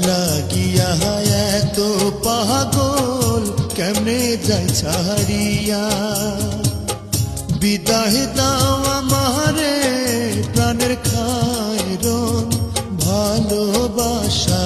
লাগিয়া এত পাগল কেমনে যাই ছাড়িয়া। বিদায় দাও আমারে প্রাণের খায়রন ভালোবাসা